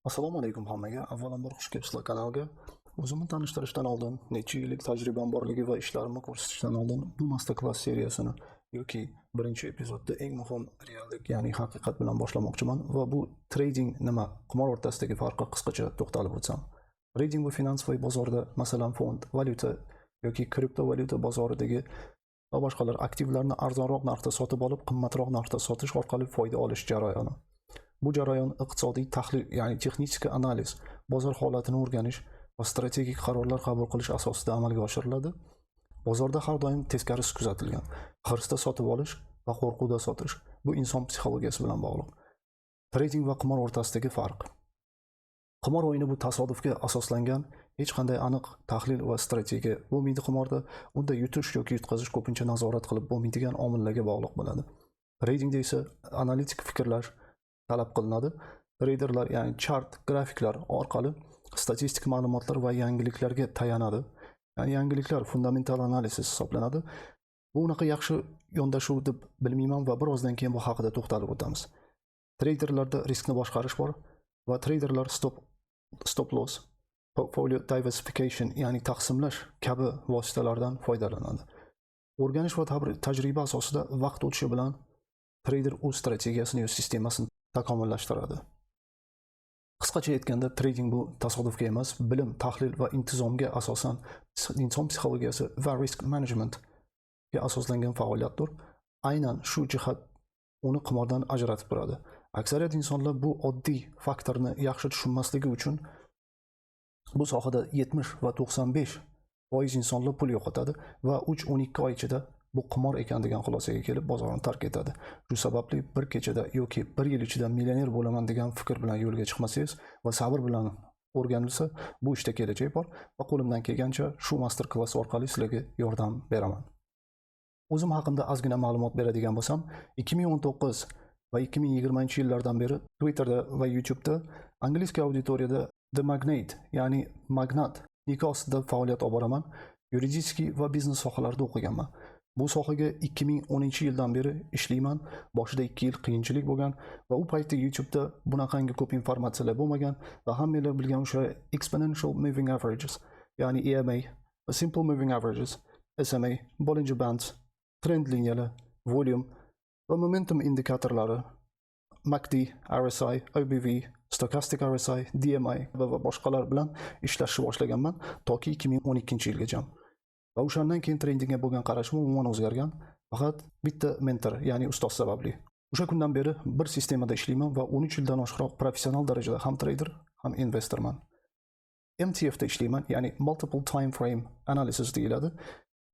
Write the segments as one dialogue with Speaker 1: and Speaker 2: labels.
Speaker 1: Assalomu alaykum hammaga. Avvalambor xush kelibsizlar kanalga. O'zimni tanishtirishdan oldin, necha yillik tajribam borligi va ishlarimni ko'rsatishdan oldin bu masterclass seriyasini yoki birinchi epizodda eng muhim reallik, ya'ni haqiqat bilan boshlamoqchiman va bu trading nima, qimor o'rtasidagi farqqa qisqacha to'xtalib o'tsam. Trading bu finansiy bozorda, masalan, fond, valyuta yoki kriptovalyuta bozoridagi va boshqalar aktivlarni arzonroq narxda sotib olib, qimmatroq narxda sotish orqali foyda olish jarayoni. Bu jarayon iqtisodiy tahlil, ya'ni texnik analiz, bozor holatini o'rganish va strategik qarorlar qabul qilish asosida amalga oshiriladi. Bozorda har doim teskarisi kuzatilgan. Hirsda sotib olish va qo'rquvda sotish. Bu inson psixologiyasi bilan bog'liq. Trading va qimor o'rtasidagi farq. Qimor o'yini bu tasodifga asoslangan, hech qanday aniq tahlil va strategiya bo'lmaydi qimorda. Unda yutish yoki yutqazish ko'pincha nazorat qilib bo'lmaydigan omillarga bog'liq bo'ladi. Tradingda esa analitik fikrlash talab qilinadi. Traderlar, ya'ni chart, grafiklar orqali statistik ma'lumotlar va yangiliklarga tayanadi. Ya'ni yangiliklar fundamental analiz hisoblanadi. Bu unaqa yaxshi yondashuv deb bilmayman va birozdan keyin bu haqida to'xtalib o'tamiz. Traderlarda riskni boshqarish bor va traderlar stop loss, portfolio diversification, ya'ni taqsimlash kabi vositalardan foydalanadi. O'rganish va tajriba asosida vaqt o'tishi bilan trader o'z strategiyasini yoki sistemasini takomillashtiradi. Qisqacha aytganda, trading bu tasodifga emas, bilim, tahlil va intizomga asosan inson psixologiyasi va risk managementga asoslangan faoliyatdir. Aynan shu jihat uni qimordan ajratib turadi. Aksariyat insonlar bu oddiy faktorni yaxshi tushunmasligi uchun bu sohada 70 va 95% insonlar pul yo'qotadi va 3-12 oy ichida bu qimor ekan degan xulosaga kelib bozorni tark etadi. Shu sababli bir kechada yoki bir yil ichida millioner bo'laman degan fikr bilan yo'lga chiqmasangiz va sabr bilan o'rganilsa, bu ishda kelajak bor va qo'limdan kelgancha shu master klass orqali sizlarga yordam beraman. O'zim haqimda ozgina ma'lumot beradigan bo'lsam, 2019 va 2020-yillardan beri Twitterda va YouTube'da angliy auditoriyada The Magnate, ya'ni magnat nikoh ostida faoliyat olib boraman. Yuridik va biznes sohalarida o'qiganman. Bu sohaga 2010-yildan beri ishlayman. Boshida 2 yil qiyinchilik bo'lgan va u paytda YouTube'da bunaqangi ko'p informatsiyalar bo'lmagan va hammalar bilgan o'sha exponential moving averages, ya'ni EMA, simple moving averages, SMA, Bollinger Bands, trend liniyalar, volume va momentum indikatorlari, MACD, RSI, OBV, stochastic RSI, DMI va boshqalar bilan ishlashni boshlaganman toki 2012-yilgacha. Va o'shandan keyin tradingga bo'lgan qarashim umuman o'zgargan. Faqat bitta mentor, ya'ni ustoz sababli. O'sha kundan beri bir sistemada ishlayman va 13 yildan oshiqroq professional darajada ham trader, ham investorman. MTF da ishlayman, ya'ni multiple time frame analysis deyiladi.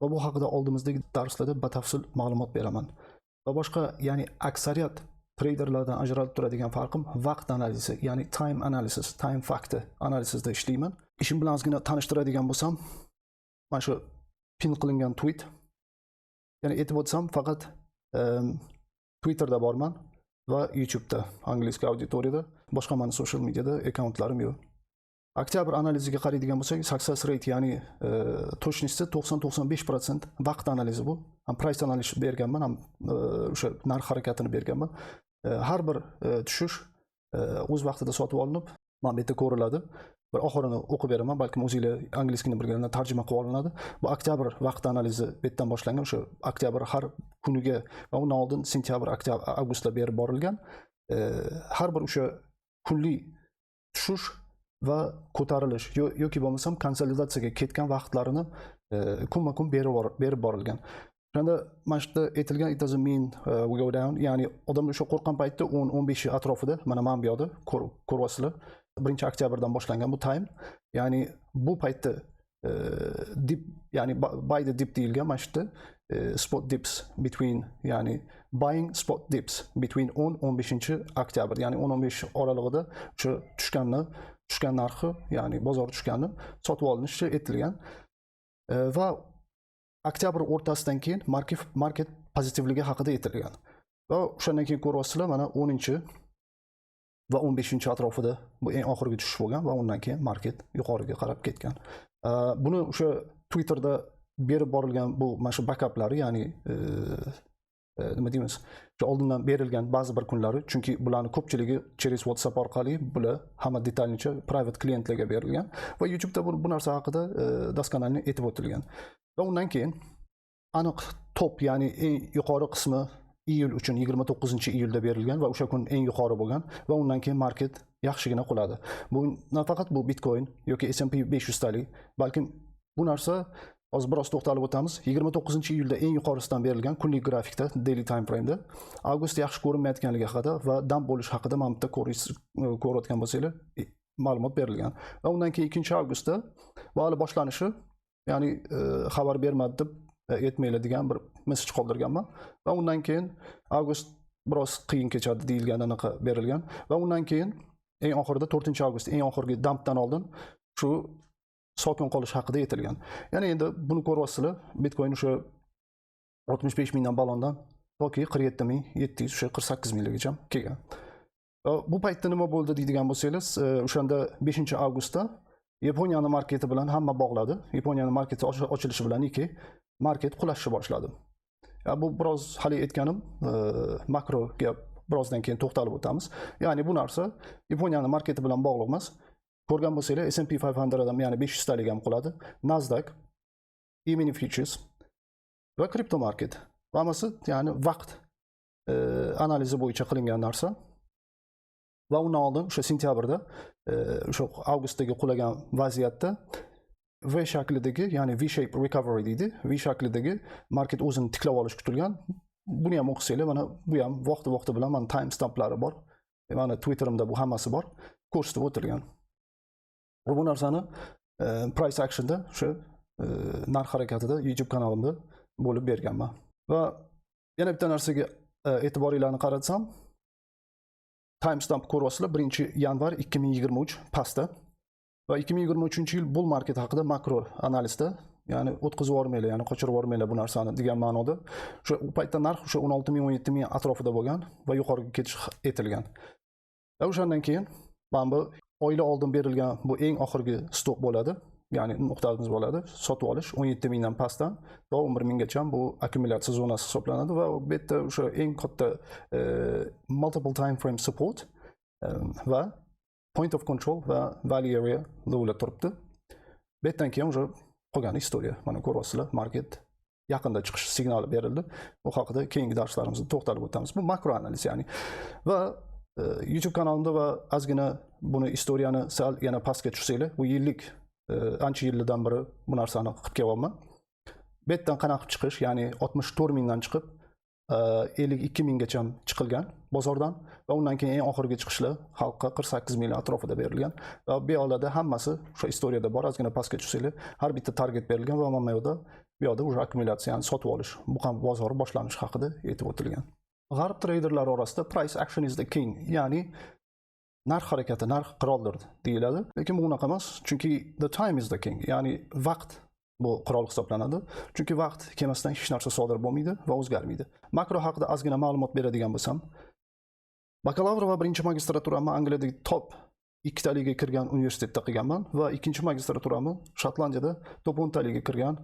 Speaker 1: Va bu haqida oldimizdagi darslarda batafsil ma'lumot beraman. Va boshqa, ya'ni aksariyat traderlardan ajralib turadigan farqim vaqt analizi, ya'ni time analysis, time factor analizida ishlayman. Ishim bilan ozgina tanishtiradigan bo'lsam, mana shu pin qilingan tweet. Ya'ni aytib o'tsam, faqat Twitterda borman va YouTube'da, angliy auditoriyada, boshqa mana social mediada akkauntlarim yo'q. Oktyabr analiziga qaraydigan bo'lsak, success rate, ya'ni точностьsi 90-95% vaqt analizi bu. Ham price analiz berganman, ham o'sha narx harakatini berganman. Har bir tushish o'z vaqtida sotib olinib, mana bu yerda ko'riladi. Bir oxirini o'qib beraman, balkim o'zingizlar inglizini bilganlar tarjima qilib olinadi. Bu oktyabr vaqt analizi bu yerdan boshlangan, o'sha oktyabr har kuniga va undan oldin sentyabr, oktyabr, avgustda berib borilgan. Har bir o'sha kunlik tushish va ko'tarilish yoki bo'lmasam konsolidatsiyaga ketgan vaqtlarini kunma-kun berib borilgan. Shunda mana shu yerda aytilgan it doesn't mean we go down, ya'ni odamlar o'sha qo'rqqan paytda 10-15 atrofida, mana bu yoqda ko'ryapsizlar. 1-oktyabrdan boshlangan bu time, ya'ni bu paytda dip, ya'ni buy the dip deyilgan, mana shu yerda spot dips between, ya'ni buying spot dips between 10-15-oktyabr, ya'ni 10-15 oralig'ida o'sha tushgan narxi, ya'ni bozor tushgani sotib olinishi aytilgan. Va oktyabr o'rtasidan keyin market pozitivligi haqida aytilgan. Va o'shandan keyin ko'ryapsizlar, mana 10 va 15 atrofida bu eng oxirgi tushish bo'lgan va undan keyin market yuqoriga qarab ketgan. Buni o'sha Twitterda berib borilgan bu mana shu backuplari, ya'ni nima deymiz, o'sha oldindan berilgan ba'zi bir kunlari, chunki bularni ko'pchiligi через WhatsApp orqali bular hamma detalnicha private klientlarga berilgan va YouTube'da bu narsa haqida doskонально aytib o'tilgan. Va undan keyin aniq top, ya'ni eng yuqori qismi iyul uchun 29-iyulda berilgan va o'sha kun eng yuqori bo'lgan va undan keyin market yaxshigina quladi. Bu nafaqat bu Bitcoin yoki S&P 500 talik, balkim bu narsa hozir biroz to'xtalib o'tamiz. 29-iyulda eng yuqorisidan berilgan kunlik grafikda, daily time frame'da avgust yaxshi ko'rinmayotganligi haqida va damp bo'lish haqida mana bitta ko'rayotgan bo'lsanglar ma'lumot berilgan. Va undan keyin 2-avgustda bu hali boshlanishi, ya'ni xabar bermadi deb aytmaylar degan bir mesaj qoldirganman va undan keyin avgust biroz qiyin kechadi deyilgan anaqa berilgan va undan keyin eng oxirida 4-avgust eng oxirgi dampdan oldin shu sokin qolish haqida aytilgan. Ya'ni endi buni ko'ryapsizlar, Bitcoin o'sha 65 mingdan balondan toki 47.700 o'sha 48 minggacha kelgan. Bu paytda nima bo'ldi deydigan bo'lsangiz, o'shanda 5-avgustda Yaponiyani marketi bilan hamma bog'ladi. Yaponiyani marketi ochilishi bilan market qulashni boshladi. Bu biroz hali aytganim makroga birozdan keyin to'xtalib o'tamiz. Ya'ni bu narsa Yaponiyani marketi bilan bog'liq emas. Ko'rgan bo'lsanglar S&P 500 ham, ya'ni 500 talik ham quladi. Nasdaq, E-mini futures va kripto market. Hammasi ya'ni vaqt analizi bo'yicha qilingan narsa. Va undan oldin o'sha sentyabrda o'sha avgustdagi qulagan vaziyatda V shaklidagi, ya'ni V-shape recovery deydi. V shaklidagi market o'zini tiklab olish kutilgan. Buni ham o'qisanglar, mana bu ham vaqti bilan mana time stamplari bor. Mana Twitterimda bu hammasi bor. Ko'rsatib o'tilgan. Bu narsani price actionda o'sha narx harakatida YouTube kanalimda bo'lib berganman. Va yana bitta narsaga e'tiboringlarni qaratsam, timestamp ko'ryapsizlar, 1-yanvar 2023 pastda. Va 2023-yil bull market haqida makro analizda, ya'ni o'tkazib yubormanglar, ya'ni qochirib yubormanglar bu narsani degan ma'noda, o'sha u paytda narx o'sha 16 ming 17 ming atrofida bo'lgan va yuqoriga ketish aytilgan. Va o'shandan keyin mana bu oylar oldin berilgan bu eng oxirgi stop bo'ladi, ya'ni nuqtamiz bo'ladi, sotib olish 17 mingdan pastdan va 11 minggacha bu akkumulyatsiya zonasi hisoblanadi va bu yerda o'sha eng katta multiple time frame support va point of control va value area lo'lar turibdi. Bu yerdan keyin o'sha qolgan istoriya. Mana ko'ryapsizlar, market yaqinda chiqish signali berildi. Bu haqida keyingi darslarimizda to'xtalib o'tamiz. Bu makro analiz ya'ni. Va YouTube kanalimda va ozgina buni istoriyani sal yana pastga tushsanglar, bu yillik ancha yillardan beri bu narsani qilib kelyapman. Bu yerdan qanaqa chiqish, ya'ni 64 mingdan chiqib 52 minggacha chiqilgan bozordan va undan keyin eng oxirgi chiqishlar xalqqa 48 ming atrofida berilgan va bu yoqda hammasi o'sha istoriyada bor. Ozgina pastga tushsanglar, har bitta target berilgan va mana bu yoqda o'sha akkumulyatsiyani sotib olish, bu ham bozor boshlanishi haqida aytib o'tilgan. G'arb treyderlari orasida price action is the king, ya'ni narx harakati, narx qiroldir deyiladi. Lekin bu unaqa emas, chunki the time is the king, ya'ni vaqt bu qirol hisoblanadi. Chunki vaqt kelmasdan hech narsa sodir bo'lmaydi va o'zgarmaydi. Makro haqida ozgina ma'lumot beradigan bo'lsam, bakalavr va birinchi magistraturamni Angliyadagi top 2 taliga kirgan universitetda qilganman va ikkinchi magistraturamni Shotlandiyada top 10 taliga kirgan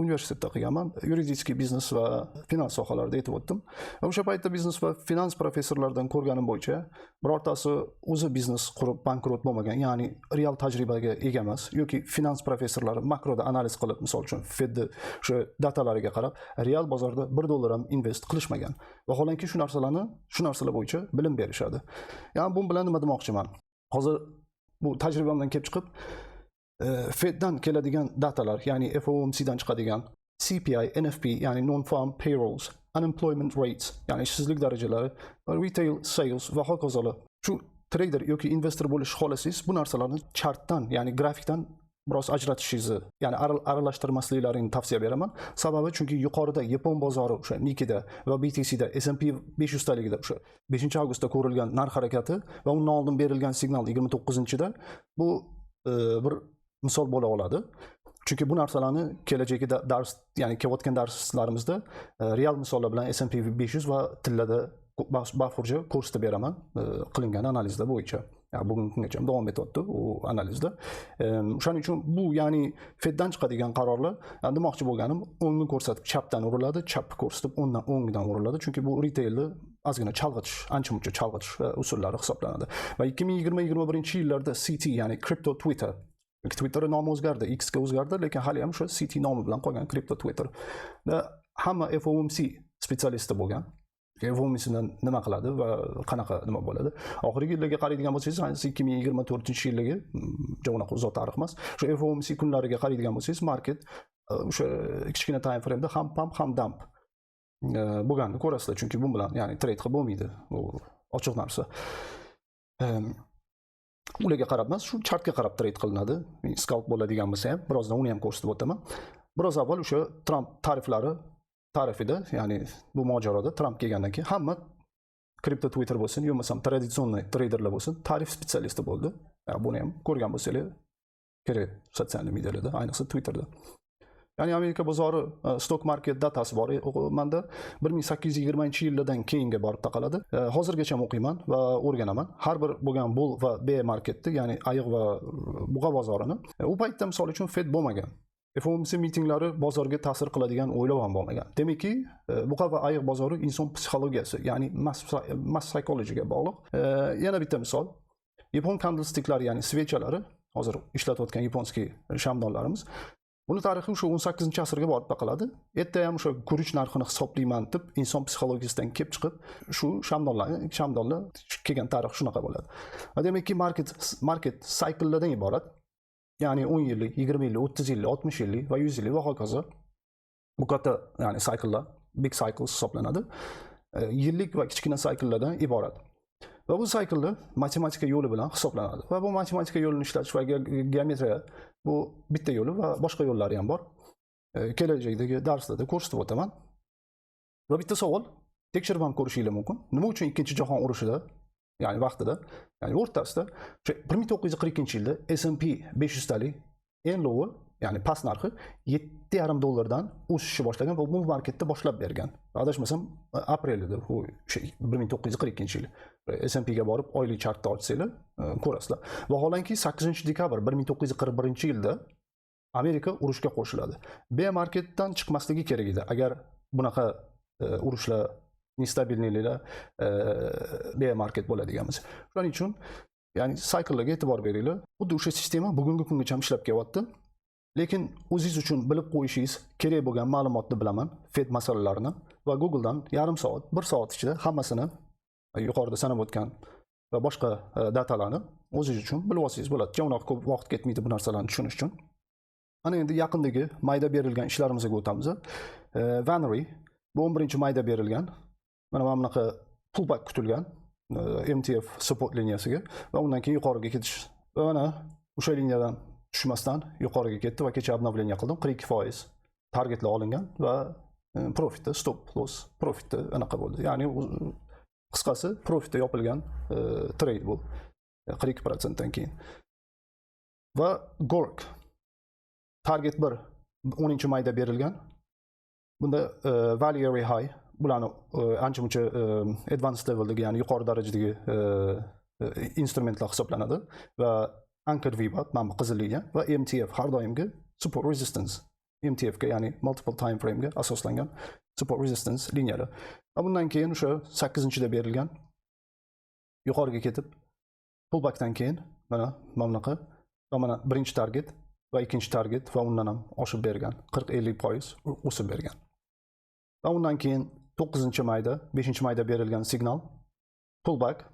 Speaker 1: universitetda qilganman. Yuridik, biznes va finans sohalarida aytib o'tdim. Va o'sha paytda biznes va finans professorlaridan ko'rganim bo'yicha birortasi o'zi biznes qurib bankrot bo'lmagan, ya'ni real tajribaga ega emas yoki finans professorlari makroda analiz qilib, misol uchun Fedni o'sha datalariga qarab, real bozorda $1 ham invest qilishmagan. Vaholanki shu narsalar bo'yicha bilim berishadi. Ya'ni bu bilan nima demoqchiman? Hozir bu tajribamdan kelib chiqib, Feddan keladigan datalar, ya'ni FOMCdan chiqadigan CPI, NFP, ya'ni non-farm payrolls, unemployment rates, ya'ni ishsizlik darajalari, retail sales va hokazolar. Shu trader yoki investor bo'lish xohlasangiz, bu narsalarni chartdan, ya'ni grafikdan biroz ajratishingizni, ya'ni aralashtirmasliklaringni tavsiya beraman. Sababi chunki yuqorida Yapon bozori o'sha Nikkei'da va BTC'da, S&P 500 taligida o'sha 5-avgustda ko'rilgan narx harakati va undan oldin berilgan signal 29-da bu bir misol bo'la oladi. Chunki bu narsalarni kelajakda dars, ya'ni kelayotgan darslarimizda real misollar bilan S&P 500 va tillada bafurja ko'rsatib beraman qilingan analizlar bo'yicha. Yani bugungi kungacha davom etyapti u analizda. O'shaning uchun bu ya'ni Feddan chiqadigan qarorlar, demoqchi bo'lganim, o'ngni ko'rsatib chapdan uriladi, chapni ko'rsatib o'ngdan uriladi. Chunki bu retailni ozgina chalg'itish, ancha-muncha chalg'itish usullari hisoblanadi. Va 2020-2021 yillarda CT, ya'ni Crypto Twitter, Twitter nomi o'zgardi, X ga o'zgardi, lekin hali ham o'sha CT nomi bilan qolgan Crypto Twitter. Hamma FOMC spetsialisti bo'lgan. FOMCdan nima qiladi va qanaqa nima bo'ladi? Oxirgi yillarga qaraydigan bo'lsangiz, ayniqsa 2024-yildagi, unaqa uzoq tarix emas. O'sha FOMC kunlariga qaraydigan bo'lsangiz, market o'sha kichkina time frame'da ham pump ham dump bo'lganini ko'rasizlar, chunki bu bilan ya'ni trade qilib bo'lmaydi. Bu ochiq narsa. Ularga qarab emas, shu chartga qarab trade qilinadi. Scalp bo'ladigan bo'lsa ham, birozdan uni ham ko'rsatib o'taman. Biroz avval o'sha Trump tarifida, ya'ni bu mojaroda Trump kelgandan keyin hamma kripto Twitter bo'lsin, yo bo'lmasam traditsionniy traderlar bo'lsin, tarif spetsialisti bo'ldi. Buni ham ko'rgan bo'lsanglar kerak sotsial medialarda, ayniqsa Twitterda. Ya'ni Amerika bozori stock market datasi bor. Menda 1820-yillardan keyinga borib taqaladi. Hozirgacha o'qiyman va o'rganaman. Har bir bo'lgan bull va bear marketni, ya'ni ayiq va buqa bozorini, u paytda misol uchun Fed bo'lmagan. FOMC mitinglari bozorga ta'sir qiladigan o'ylab ham bo'lmagan. Demakki, buqa va ayiq bozori inson psixologiyasi, ya'ni mass psychologyga bog'liq. Yana bitta misol, yapon candlesticklari, ya'ni svechalari, hozir ishlatayotgan yaponskiy shamdonlarimiz, buni tarixi o'sha 18-asrga borib taqaladi. Erta ham o'sha guruch narxini hisoblayman deb inson psixologiyasidan kelib chiqib, shu shamdonlar kelgan tarix shunaqa bo'ladi. Demakki, market cyclelardan iborat. Ya'ni 10 yillik, 20 yillik, 30 yillik, 60 yillik va 100 yillik va hokazo. Bu katta, ya'ni cyclelar, big cycles hisoblanadi. Yillik va kichkina cyclelardan iborat. Va bu cyclelar matematika yo'li bilan hisoblanadi. Va bu matematika yo'lini ishlatish va geometriya bu bitta yo'li va boshqa yo'llari ham bor. Kelajakdagi darslarda ko'rsatib o'taman. Va bitta savol, tekshirib ham ko'rishingiz mumkin. Nima uchun Ikkinchi jahon urushida, ya'ni vaqtida, ya'ni o'rtasida 1942-yilda S&P 500 talik eng lowi, ya'ni past narxi $7,5 o'sishni boshlagan va bu marketda boshlab bergan. Adashmasam aprel edi, bu 1942-yil. S&P ga borib oylik chartni ochsanglar ko'rasizlar. Vaholanki 8-dekabr 1941-yilda Amerika urushga qo'shiladi. Bear marketdan chiqmasligi kerak edi agar bunaqa urushlar nestabilliklar bear market bo'ladigan bo'lsa. Shuning uchun ya'ni cyclelarga e'tibor beringlar. Xuddi o'sha sistema bugungi kungacha ishlab kelyapti. Lekin o'zingiz uchun bilib qo'yishingiz kerak bo'lgan ma'lumotni bilaman, Fed masalalarini va Googledan yarim soat, 1 soat ichida hammasini yuqorida sanab o'tgan va boshqa datalarni o'zingiz uchun bilib olsangiz bo'ladi. Unaqa ko'p vaqt ketmaydi bu narsalarni tushunish uchun. Ana endi yaqindagi mayda berilgan ishlarimizga o'tamiz. Vanry bu 11-mayda berilgan. Mana bunaqa pullback kutilgan MTF support liniyasiga va undan keyin yuqoriga ketish. Va mana o'sha liniyadan tushmasdan yuqoriga ketdi va kecha obnovleniya qildim. 42% targetlar olingan va profitda stop loss profitda anaqa bo'ldi. Ya'ni qisqasi profitda yopilgan trade bu 42% dan keyin. Va Gork target 1 10-mayda berilgan. Bunda value area high bularni ancha-muncha advanced leveldagi, ya'ni yuqori darajadagi instrumentlar hisoblanadi va anchor VWAP, mana bu qizil liniya va MTF har doimgi support resistance. MTF ga, ya'ni multiple time frame ga asoslangan support resistance liniyalari. Va bundan keyin o'sha 8-da berilgan yuqoriga ketib pullbackdan keyin mana bunaqa va mana birinchi target va ikkinchi target va undan ham oshib bergan 40-50% o'sib bergan. Va undan keyin 9-mayda, 5-mayda berilgan signal pullback.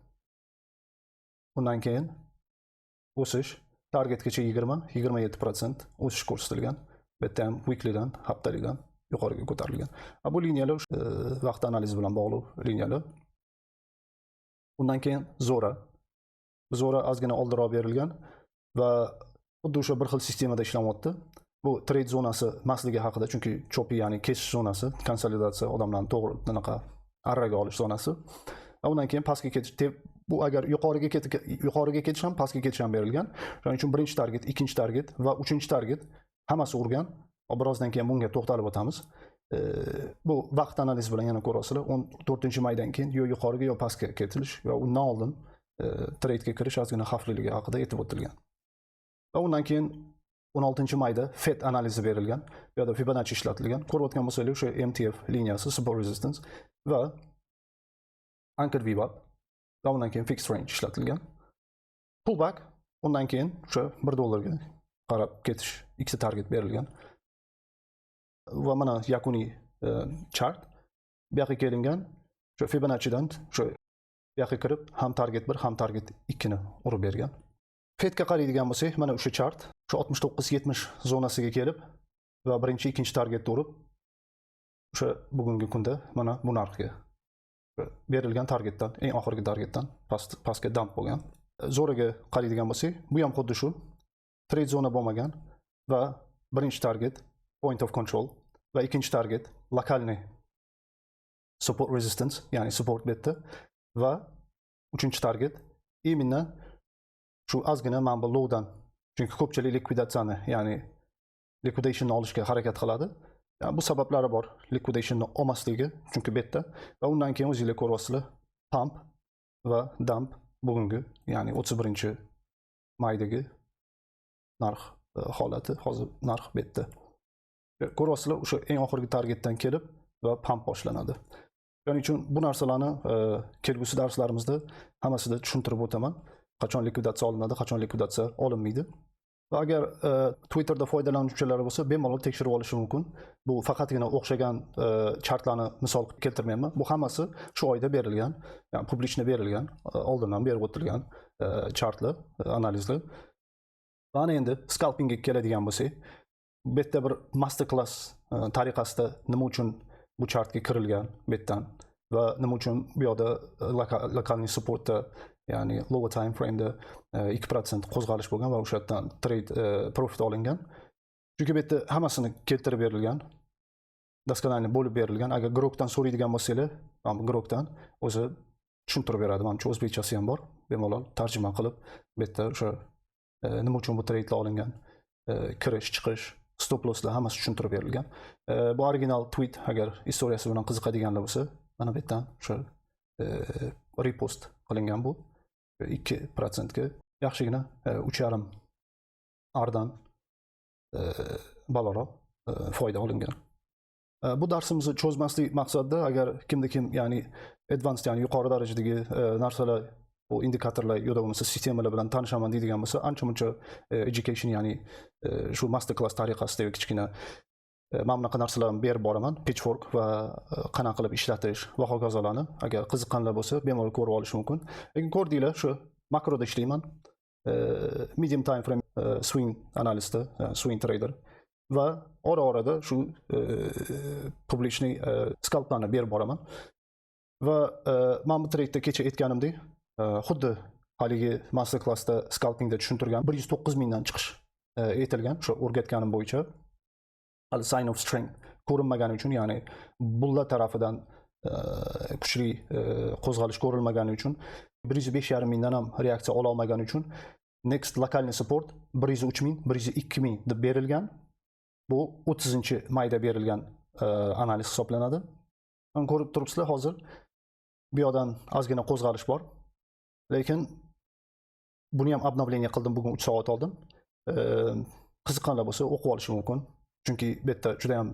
Speaker 1: Undan keyin o'sish, targetgacha 20-27% o'sish ko'rsatilgan. Bu yerda ham weeklydan, haftalikdan yuqoriga ko'tarilgan. Bu liniyalar vaqt analizi bilan bog'liq liniyalar. Undan keyin Zora. Zora ozgina oldinroq berilgan va xuddi o'sha bir xil sistemada ishlayapti. Bu trade zonasi emasligi haqida, chunki cho'pi, ya'ni kesish zonasi, konsolidatsiya, odamlarni to'g'ri anaqa arraga olish zonasi. Va undan keyin pastga ketish, bu agar yuqoriga ketish ham, pastga ketish ham berilgan. Shuning uchun birinchi target, ikkinchi target va uchinchi target hammasi urgan. Birozdan keyin bunga to'xtalib o'tamiz. Bu vaqt analizi bilan yana ko'rasizlar. 14-maydan keyin yo yuqoriga yo pastga ketilish va undan oldin trade'ga kirish ozgina xavfliligi haqida aytib o'tilgan. Va undan keyin 16-mayda FED analizi berilgan. Bu yerda Fibonacci ishlatilgan. Ko'rib o'tgan bo'lsangiz, o'sha MTF liniyasi, support resistance va anchored VWAP va undan keyin fixed range ishlatilgan. Pullback undan keyin o'sha $1 ga qarab ketish ikkita target berilgan. Va mana yakuniy chart bu yoqqa kelingan. O'sha Fibonaccidan o'sha bu yoqqa kirib ham target 1 ham target 2 ni urib bergan. FEDga qaraydigan bo'lsak, mana o'sha chart o'sha 69-70 zonasiga kelib va birinchi, ikkinchi targetni urib o'sha bugungi kunda mana bu narxga berilgan targetdan, eng oxirgi targetdan pastga dump bo'lgan. Zo'riga qaraydigan bo'lsak, bu ham xuddi shu trade zona bo'lmagan va birinchi target point of control va ikkinchi target lokalniy support resistance, ya'ni support betdi va uchinchi target именно shu ozgina mana bu lowdan, chunki ko'pchilik likvidatsiyani, ya'ni liquidationni olishga harakat qiladi. Yani bu sabablari bor. Liquidationni olmasligi, chunki betda va undan keyin o'zingizlar ko'ryapsizlar, pump va dump bugungi, ya'ni 31-maydagi narx holati, hozir narx betda. Ko'ryapsizlar, o'sha eng oxirgi targetdan kelib va pump boshlanadi. Shuning uchun bu narsalarni kelgusi darslarimizda hammasida tushuntirib o'taman. Qachon likvidatsiya olinadi, qachon likvidatsiya olinmaydi. Va agar Twitterda foydalanuvchilar bo'lsa, bemalol tekshirib olishi mumkin. Bu faqatgina o'xshagan chartlarni misol keltirmayman. Bu hammasi shu oyda berilgan, ya'ni publishni berilgan, oldindan berib o'tilgan chartlar, analizlar. Va endi scalpingga keladigan bo'lsak, bu yerda bir master class tariqasida nima uchun bu chartga kirilgan betdan va nima uchun bu yoqda lokalniy supportda, ya'ni lower time frame'da 2% qo'zg'alish bo'lgan va o'sha yerdan trade profit olingan. Chunki bu yerda hammasini keltirib berilgan, doskonaline bo'lib berilgan. Agar grokdan so'raydigan bo'lsanglar, mana grokdan o'zi tushuntirib beradi. Menimcha o'zbekchasi ham bor. Bemalol tarjima qilib, bu yerda o'sha nima uchun bu trade'lar olingan, kirish, chiqish, stop losslar hammasi tushuntirib berilgan. Bu original tweet, agar istoriyasi bilan qiziqadiganlar bo'lsa, mana bu yerdan o'sha repost qilingan bu 2% ga yaxshigina 3,5 ardan balandroq foyda olingan. Bu darsimizni cho'zmaslik maqsadida, agar kim ya'ni advanced, ya'ni yuqori darajadagi narsalar, bu indikatorlar yo'da bo'lmasa sistemalar bilan tanishaman deydigan bo'lsa, ancha-muncha education, ya'ni shu master class tariqasidagi kichkina mana bunaqa narsalarni berib boraman, pitchfork va qanaqa qilib ishlatish va hokazolarni. Agar qiziqqanlar bo'lsa, bemalol ko'rib olish mumkin. Lekin ko'rdinglar, shu makroda ishlayman. Medium time frame swing analistda, swing trader va ora-orada shu publishni scalplarni berib boraman. Va men bu trade'da kecha aytganimdek, xuddi haligi master classda scalpingda tushuntirgan 109 mingdan chiqish aytilgan, shu o'rgatganim bo'yicha. Hali sign of strength ko'rinmagani uchun, ya'ni bulla tarafidan kuchli qo'zg'alish ko'rilmagani uchun, 105,5 mingdan ham reaksiya ola olmagani uchun next lokalniy support 103 ming, 102 ming deb berilgan. Bu 30-mayda berilgan analiz hisoblanadi. Ko'rib turibsizlar, hozir bu yoqdan ozgina qo'zg'alish bor. Lekin buni ham obnovleniya qildim bugun 3 soat oldin. Qiziqqanlar bo'lsa o'qib olishi mumkin. Chunki bu yerda juda ham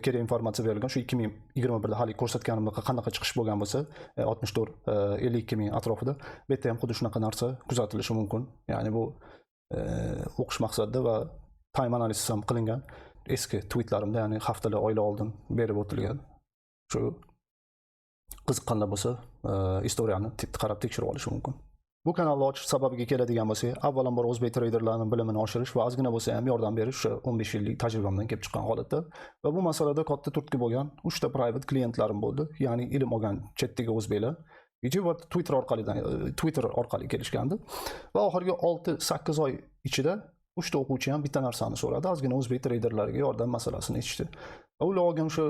Speaker 1: kerak informatsiya berilgan. Shu 2021da hali ko'rsatganimda qanaqa chiqish bo'lgan bo'lsa, 64-52 ming atrofida, bu yerda ham xuddi shunaqa narsa kuzatilishi mumkin. Ya'ni bu o'qish maqsadida va time analysis ham qilingan. Eski tweetlarimda, ya'ni haftalar, oylar oldin berib o'tilgan. Shu qiziqqanlar bo'lsa, istoriyani qarab tekshirib olishi mumkin. Bu kanalni ochish sababiga keladigan bo'lsak, avvalambor o'zbek treyderlarning bilimini oshirish va ozgina bo'lsa ham yordam berish, 15 yillik tajribamdan kelib chiqqan holatda. Va bu masalada katta turtki bo'lgan 3 ta private klientlarim bo'ldi, ya'ni ilm olgan chetdagi o'zbeklar. YouTube va Twitter orqali kelishgandi. Va oxirgi 6-8 oy ichida 3 ta o'quvchi ham bitta narsani so'radi, ozgina o'zbek treyderlarga yordam masalasini aytishdi. Ular olgan o'sha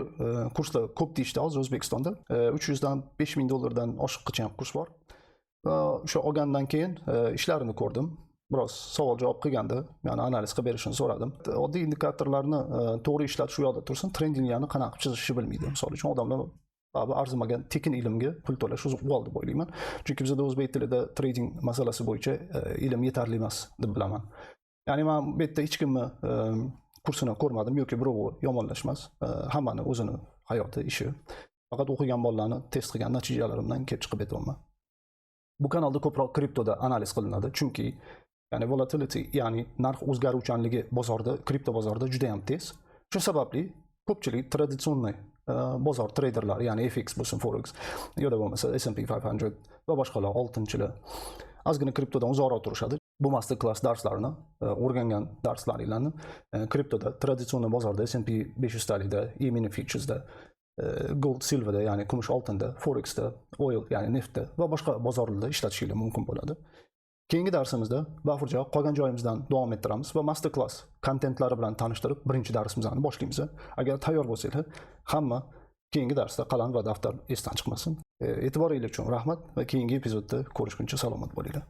Speaker 1: kurslar ko'p deyishdi hozir O'zbekistonda. 300 dan 5 ming dollardan oshiqqacha ham kurs bor. Va o'sha olgandan keyin ishlarini ko'rdim. Biroz savol-javob qilganda, ya'ni analiz qilib berishini so'radim. Oddiy indikatorlarni to'g'ri ishlatish u yoqda tursin, trend liniyani qanaqa chizishni bilmaydi. Misol uchun odamlar bu arzimagan tekin ilmga pul to'lash o'zi uvol deb o'ylayman. Chunki bizda o'zbek tilida trading masalasi bo'yicha ilm yetarli emas deb bilaman. Ya'ni men bu yerda hech kimni kursini ko'rmadim yoki birovni yomonlashmas. Hammani o'zini hayoti, ishi. Faqat o'qigan bolalarni test qilgan natijalarimdan kelib chiqib aytyapman. Bu kanalda ko'proq kriptoda analiz qilinadi, chunki ya'ni volatility, ya'ni narx o'zgaruvchanligi bozorda, kripto bozorida juda ham tez. Shu sababli ko'pchilik traditsion bozor treyderlar, ya'ni FX bo'lsin, Forex yo'da bo'lmasa S&P 500 va boshqalar, oltinchilar ozgina kriptodan uzoqroq turishadi. Bu master class darslarni, o'rgangan darslaringlarni kriptoda, traditsion bozorda, S&P 500 talikda, E-mini futuresda, gold, silverda, ya'ni kumush, oltinda, forexda, oil, ya'ni neftda va boshqa bozorlarda ishlatishingiz mumkin bo'ladi. Keyingi darsimizda bafurja qolgan joyimizdan davom ettiramiz va master class kontentlari bilan tanishtirib, birinchi darsimizni boshlaymiz. Agar tayyor bo'lsanglar, hamma keyingi darsda qalam va daftar esdan chiqmasin. E'tiboringiz uchun rahmat va keyingi epizodda ko'rishguncha salomat bo'linglar.